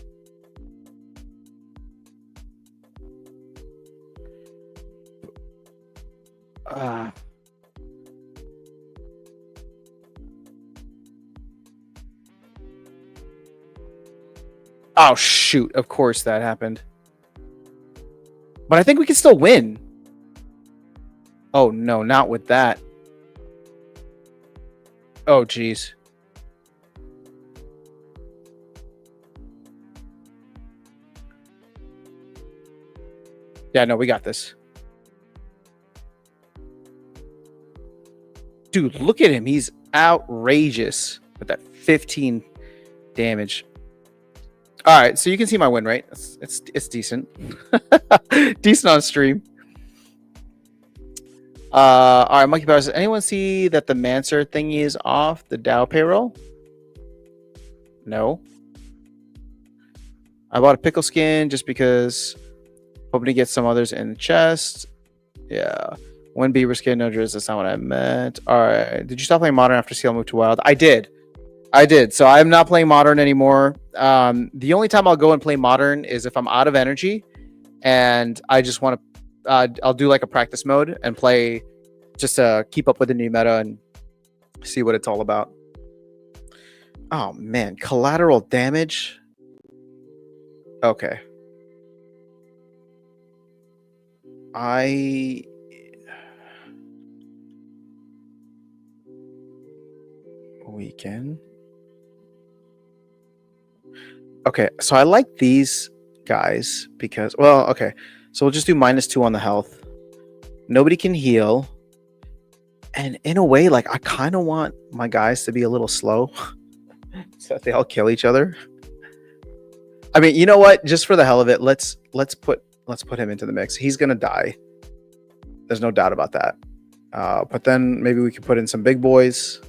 Oh, shoot. Of course that happened. But I think we can still win. Oh, no, not with that. Oh, geez. Yeah, no, we got this. Dude, look at him. He's outrageous with that 15 damage. All right, so you can see my win rate. It's decent. Decent on stream. All right, Monkey Power says, anyone see that the Mancer thingy is off the Dow payroll? No. I bought a pickle skin just because hoping to get some others in the chest. Yeah. One beaver skin, no drizz. That's not what I meant. All right. Did you stop playing Modern after CL moved to Wild? I did. So I'm not playing Modern anymore. The only time I'll go and play Modern is if I'm out of energy and I just want to, I'll do like a practice mode and play just to keep up with the new meta and see what it's all about. Oh man, collateral damage. Okay. Weekend. Okay, so I like these guys because, well, okay. So we'll just do -2 on the health. Nobody can heal. And in a way, like, I kind of want my guys to be a little slow so that they all kill each other. I mean, you know what? Just for the hell of it, let's put him into the mix. He's gonna die. There's no doubt about that. But then maybe we could put in some big boys.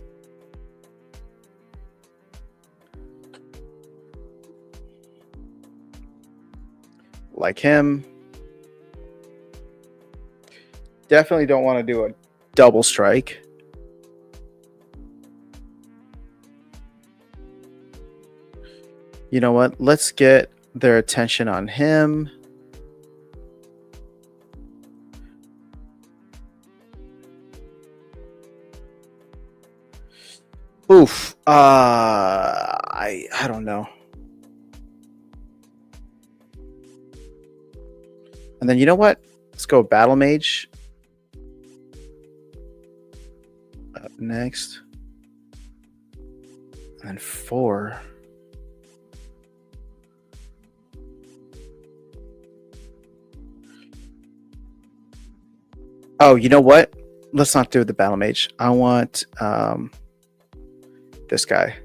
Like him. Definitely don't want to do a double strike. You know what? Let's get their attention on him. Oof. I don't know. And then you know what? Let's go Battle Mage. Up next. And 4. Oh, you know what? Let's not do the Battle Mage. I want this guy.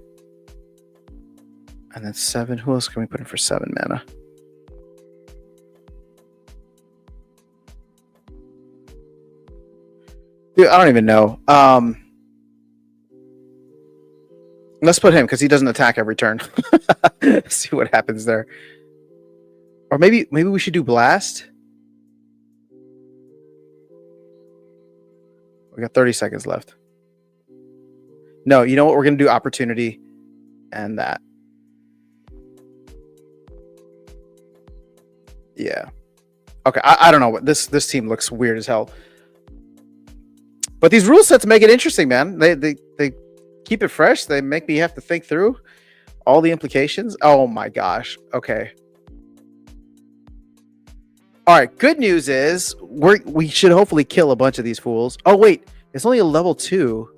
And then 7. Who else can we put in for 7 mana? Dude, I don't even know. Let's put him because he doesn't attack every turn. See what happens there. Or maybe we should do Blast. We got 30 seconds left. No, you know what? We're going to do Opportunity and that. Yeah. Okay, I don't know. What this team looks weird as hell. But these rule sets make it interesting, man. They keep it fresh. They make me have to think through all the implications. Oh my gosh. Okay. All right. Good news is we should hopefully kill a bunch of these fools. Oh wait, it's only a level 2.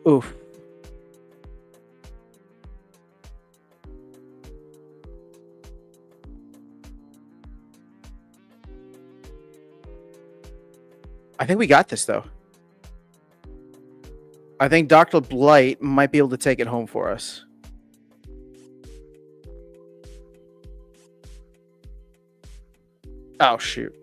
Oof. I think we got this, though. I think Dr. Blight might be able to take it home for us. Oh, shoot.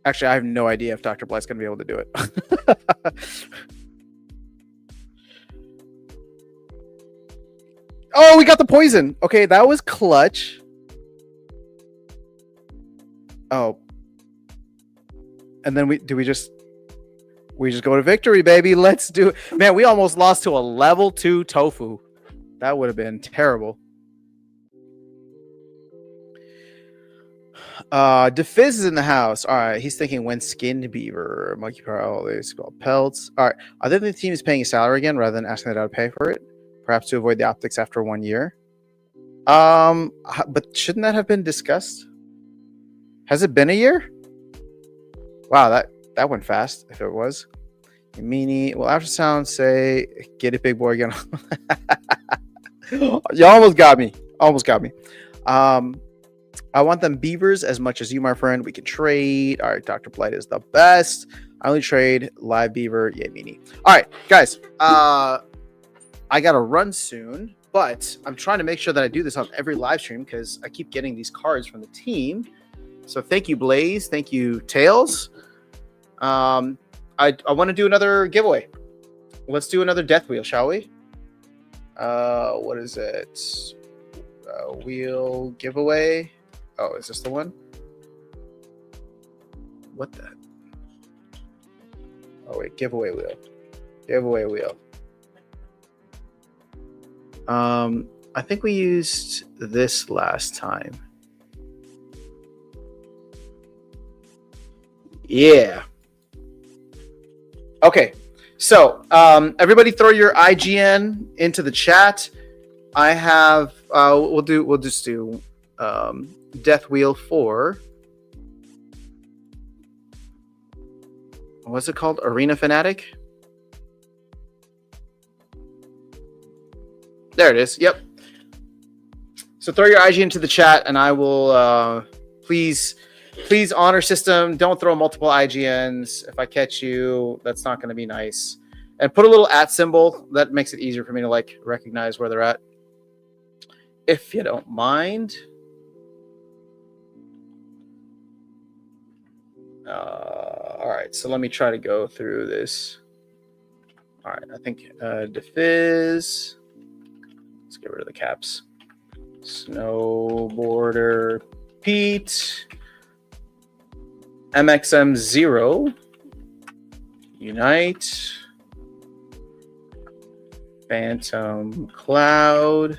Actually, I have no idea if Dr. Blight's going to be able to do it. Oh, we got the poison. Okay, that was clutch. Oh. And then we just go to victory, baby. Let's do it. Man, we almost lost to a level 2 tofu. That would have been terrible. DeFizz is in the house. All right, he's thinking when skinned beaver, monkey power, all these called pelts. All right, I think the team is paying a salary again rather than asking that I would pay for it, perhaps to avoid the optics after 1 year. But shouldn't that have been discussed? Has it been a year? Wow, that went fast. If it was, meanie. Well, after sound say, get it, big boy again. You almost got me. Almost got me. I want them beavers as much as you, my friend. We can trade. All right, Dr. Blight is the best. I only trade live beaver. Yeah, meanie. All right, guys. I got to run soon, but I'm trying to make sure that I do this on every live stream because I keep getting these cards from the team. So thank you, Blaze. Thank you, Tails. I want to do another giveaway. Let's do another death wheel, shall we? What is it? Wheel giveaway. Oh, is this the one? What the? Oh wait, giveaway wheel. Giveaway wheel. I think we used this last time. Yeah. Okay. So, everybody throw your IGN into the chat. I have we'll just do death wheel for, what's it called? Arena Fanatic? There it is. Yep. So throw your IG into the chat, and I will please honor system. Don't throw multiple IGNs. If I catch you, that's not going to be nice. And put a little @ symbol. That makes it easier for me to like recognize where they're at. If you don't mind. All right, so let me try to go through this. All right, I think Defiz. Let's get rid of the caps. Snowboarder Pete. MXM0. Unite. Phantom Cloud.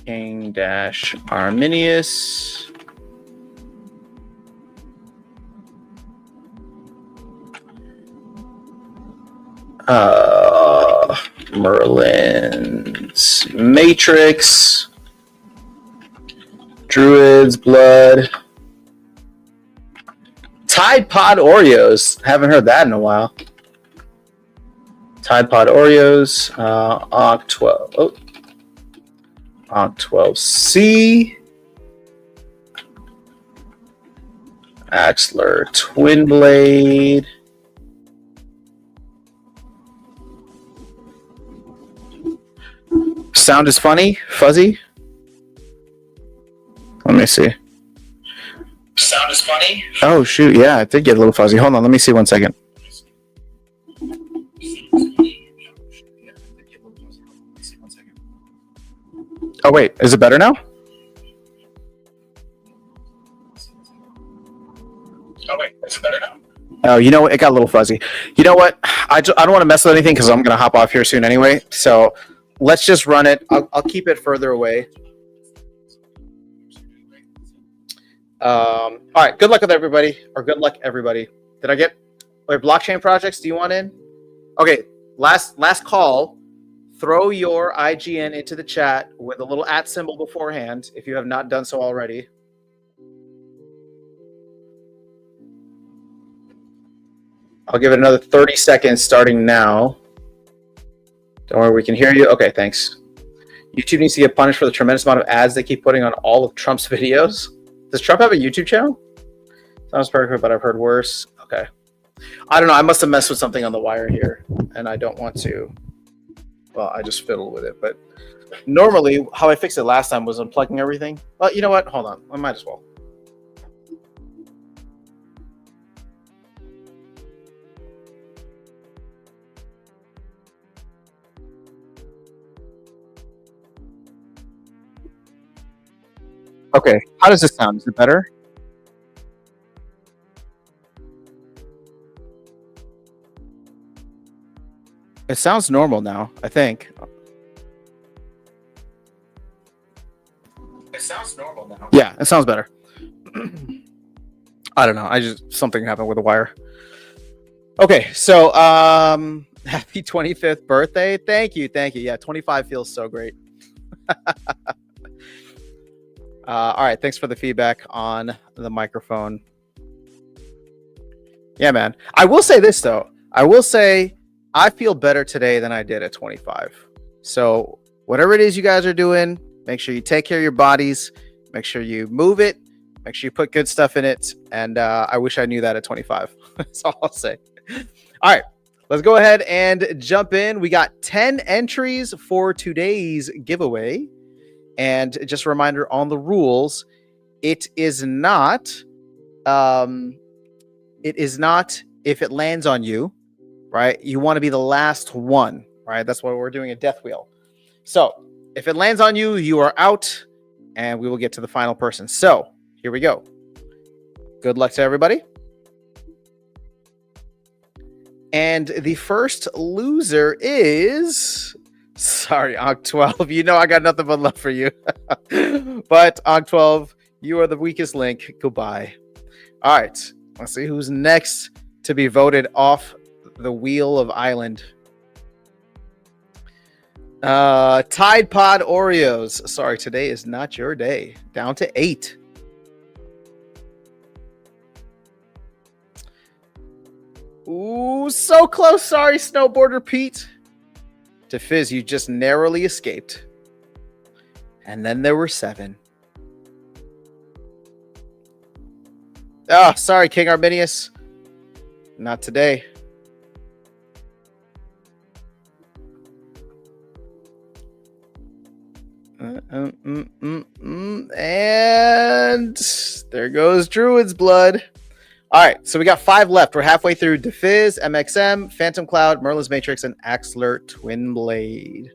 King Dash Arminius. Merlin's Matrix. Druid's Blood. Tide Pod Oreos. Haven't heard that in a while. Tide Pod Oreos. Oct 12. Oh. Oct 12C. Axler Twin Blade. Sound is funny, fuzzy. Let me see. Sound is funny. Oh shoot, yeah, it did get a little fuzzy. Hold on, let me see 1 second. Oh wait, is it better now? Oh wait, is it better now? Oh, you know what? It got a little fuzzy. You know what? I don't want to mess with anything because I'm going to hop off here soon anyway. So let's just run it. I'll keep it further away. All right. Good luck with everybody, or good luck everybody. Did I get? Wait, blockchain projects? Do you want in? Okay. Last call. Throw your IGN into the chat with a little @ symbol beforehand if you have not done so already. I'll give it another 30 seconds starting now. Don't worry, we can hear you. Okay, thanks. YouTube needs to get punished for the tremendous amount of ads they keep putting on all of Trump's videos. Does Trump have a YouTube channel? Sounds perfect, but I've heard worse. Okay. I don't know. I must have messed with something on the wire here, and I don't want to. Well, I just fiddled with it. But normally, how I fixed it last time was unplugging everything. Well, you know what? Hold on. I might as well. Okay, how does this sound? Is it better? It sounds normal now, I think. It sounds normal now. Yeah, it sounds better. I don't know. Something happened with the wire. Okay, so happy 25th birthday. Thank you. Yeah, 25 feels so great. All right, thanks for the feedback on the microphone. Yeah, man. I will say this, though. I feel better today than I did at 25. So whatever it is you guys are doing, make sure you take care of your bodies. Make sure you move it. Make sure you put good stuff in it. And I wish I knew that at 25. That's all I'll say. All right, let's go ahead and jump in. We got 10 entries for today's giveaway. And just a reminder on the rules, it is not if it lands on you, right? You want to be the last one, right? That's why we're doing a death wheel. So if it lands on you, you are out, and we will get to the final person. So here we go. Good luck to everybody. And the first loser is... Sorry, Oct 12. You know I got nothing but love for you. But Oct 12, you are the weakest link. Goodbye. All right. Let's see who's next to be voted off the wheel of Island. Tide Pod Oreos. Sorry, today is not your day. Down to 8. Ooh, so close. Sorry, Snowboarder Pete. To Fizz, you just narrowly escaped. And then there were 7. Oh, sorry, King Arminius. Not today. And there goes Druid's Blood. All right, so we got 5 left. We're halfway through DeFizz, MXM, Phantom Cloud, Merlin's Matrix, and Axler Twin Blade.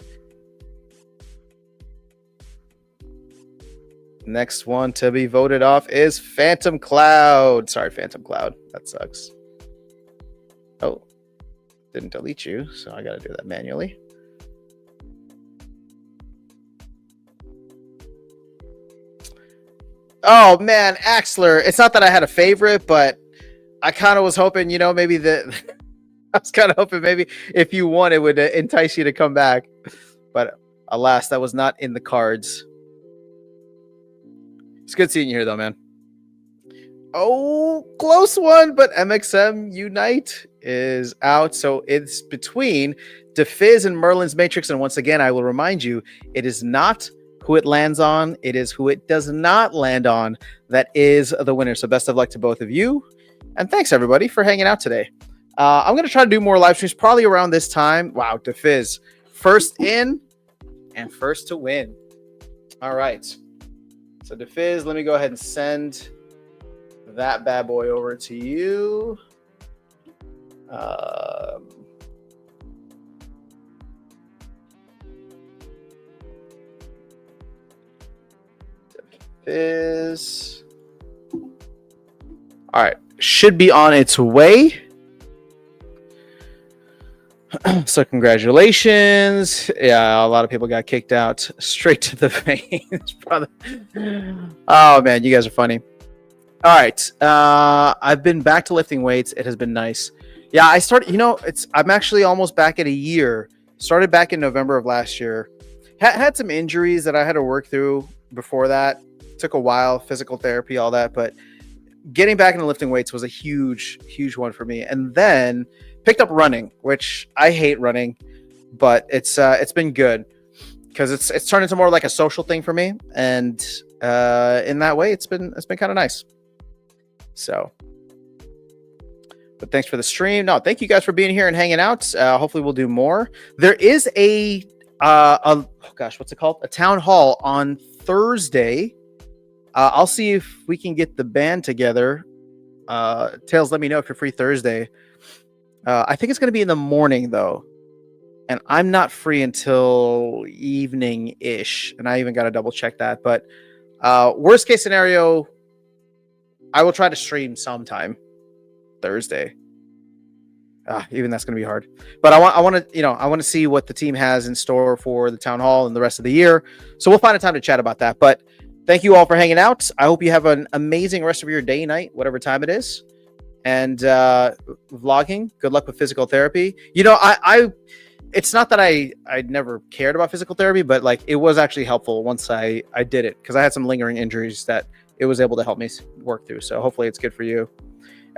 Next one to be voted off is Phantom Cloud. Sorry, Phantom Cloud. That sucks. Oh, didn't delete you, so I got to do that manually. Oh, man, Axler. It's not that I had a favorite, but I kind of was hoping, you know, maybe I was kind of hoping maybe if you won, it would entice you to come back. But alas, that was not in the cards. It's good seeing you here, though, man. Oh, close one, but MXM Unite is out. So it's between DeFizz and Merlin's Matrix. And once again, I will remind you, it is not who it lands on. It is who it does not land on that is the winner. So best of luck to both of you. And thanks, everybody, for hanging out today. I'm going to try to do more live streams probably around this time. Wow, DeFizz. First in and first to win. All right. So DeFizz, let me go ahead and send that bad boy over to you. DeFizz. All right. Should be on its way. So congratulations. Yeah, a lot of people got kicked out straight to the veins, brother. Oh man, you guys are funny. All right. I've been back to lifting weights. It has been nice. Yeah, I started, you know, I'm actually almost back at a year. Started back in November of last year. Had some injuries that I had to work through before that. Took a while, physical therapy, all that, but getting back into lifting weights was a huge one for me. And then picked up running, which I hate running, but it's been good because it's turned into more like a social thing for me. And in that way, it's been kind of nice. So, but thanks for the stream. No, thank you guys for being here and hanging out. Hopefully we'll do more. There is oh gosh, what's it called? A town hall on Thursday. I'll see if we can get the band together. Tails, let me know if you're free Thursday. I think it's going to be in the morning, though. And I'm not free until evening-ish. And I even got to double-check that. But worst-case scenario, I will try to stream sometime Thursday. Even that's going to be hard. But I want to see what the team has in store for the town hall and the rest of the year. So we'll find a time to chat about that. But thank you all for hanging out. I hope you have an amazing rest of your day, night, whatever time it is. And vlogging, good luck with physical therapy. You know, it's not that I never cared about physical therapy, but like it was actually helpful once I did it because I had some lingering injuries that it was able to help me work through. So hopefully it's good for you.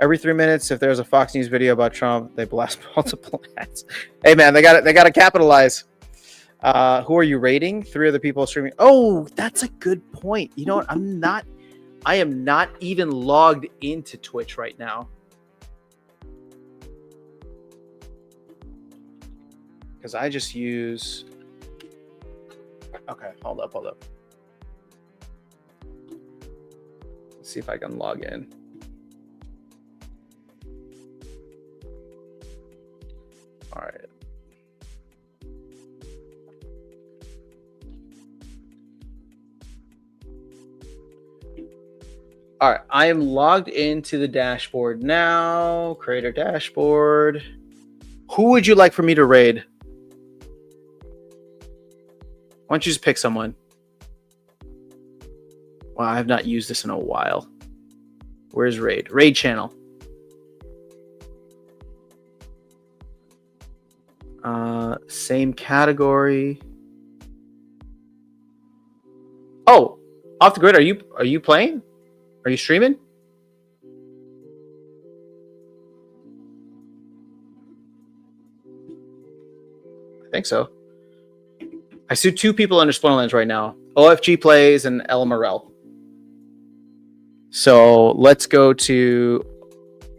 Every 3 minutes, if there's a Fox News video about Trump, they blast multiple ads. Hey man, they got to capitalize. Who are you rating? 3 other people streaming. Oh, that's a good point. You know what? I am not even logged into Twitch right now. Because I just use... Okay, hold up. Let's see if I can log in. All right. All right, I am logged into the dashboard now. Creator dashboard. Who would you like for me to raid? Why don't you just pick someone? Wow, I have not used this in a while. Where's raid? Raid channel. Same category. Oh, off the grid. Are you playing? Are you streaming? I think so. I see 2 people under Splinterlands right now. OFG plays and El Morel. So let's go to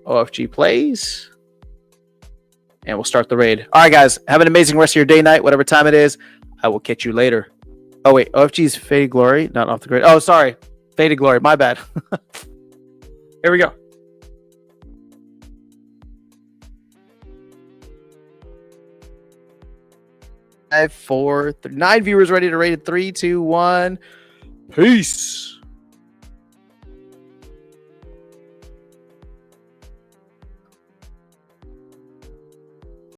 OFG plays. And we'll start the raid. All right, guys. Have an amazing rest of your day, night, whatever time it is. I will catch you later. Oh, wait. OFG's Faded Glory, not off the grid. Oh, sorry. Faded Glory. My bad. Here we go. 5, 4, 3, 9 viewers ready to raid it. 3, 2, 1. Peace.